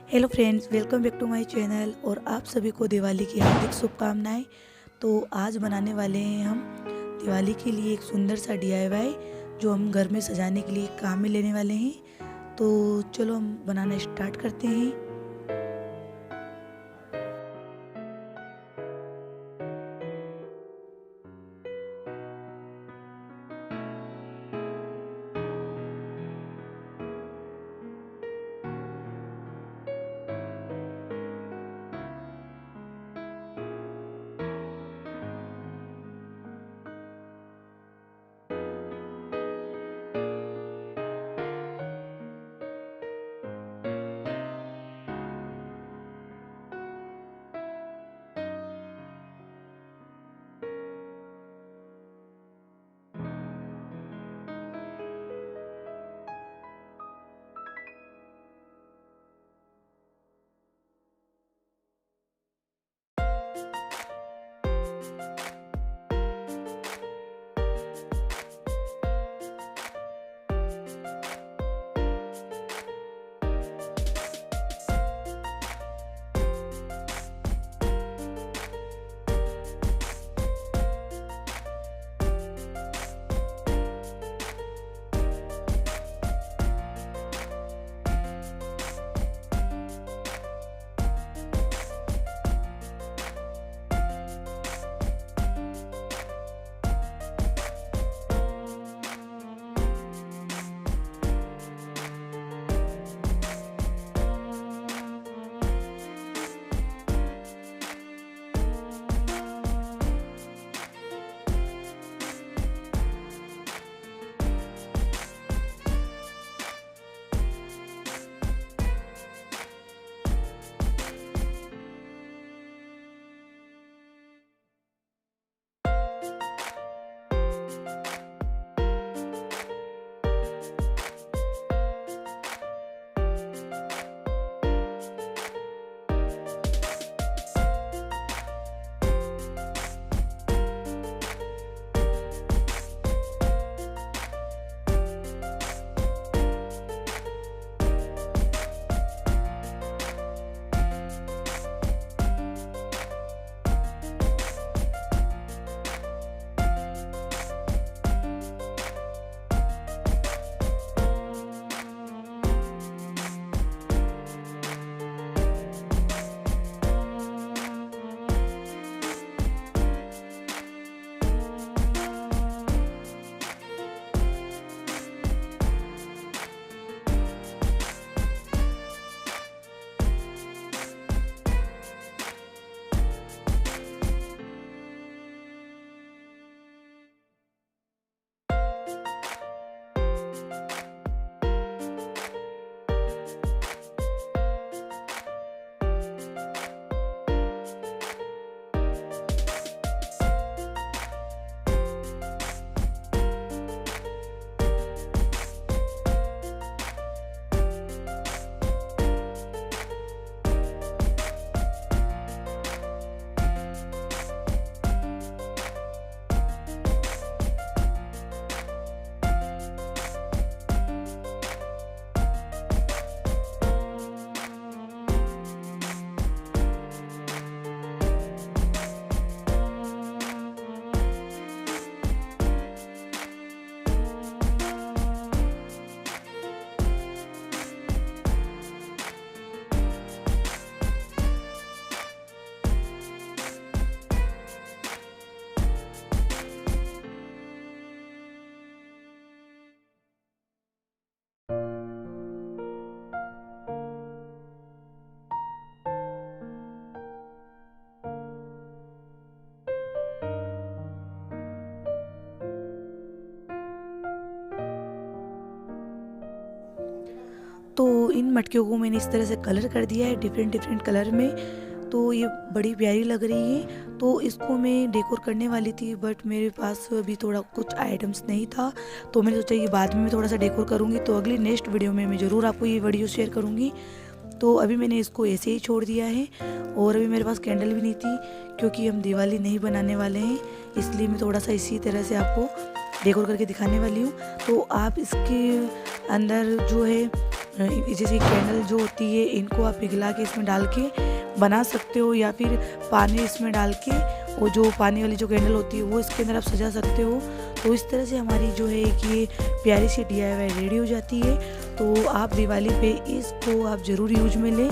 Hello friends, welcome back to my channel और आप सभी को दिवाली की हार्दिक शुभकामनाएं। तो आज बनाने वाले हैं हम दिवाली के लिए एक सुंदर सा DIY जो हम घर में सजाने के लिए काम में लेने वाले हैं। तो चलो हम बनाना स्टार्ट करते हैं। तो इन मटकियों को मैंने इस तरह से कलर कर दिया है, डिफरेंट डिफरेंट कलर में। तो ये बड़ी प्यारी लग रही है। तो इसको मैं डेकोर करने वाली थी, बट मेरे पास अभी थोड़ा कुछ आइटम्स नहीं था, तो मैंने सोचा कि बाद में मैं थोड़ा सा डेकोर करूँगी। तो अगली नेक्स्ट वीडियो में मैं ज़रूर आपको ये वीडियो शेयर करूँगी। तो अभी मैंने इसको ऐसे ही छोड़ दिया है। और अभी मेरे पास कैंडल भी नहीं थी, क्योंकि हम दिवाली नहीं बनाने वाले हैं, इसलिए मैं थोड़ा सा इसी तरह से आपको डेकोर करके दिखाने वाली हूँ। तो आप इसके अंदर जो है जैसे कैंडल जो होती है इनको आप पिघला के इसमें डाल के बना सकते हो, या फिर पानी इसमें डाल के वो जो पानी वाली जो कैंडल होती है वो इसके अंदर आप सजा सकते हो। तो इस तरह से हमारी जो है कि ये प्यारी सी DIY रेडी हो जाती है। तो आप दिवाली पे इसको आप ज़रूर यूज में लें।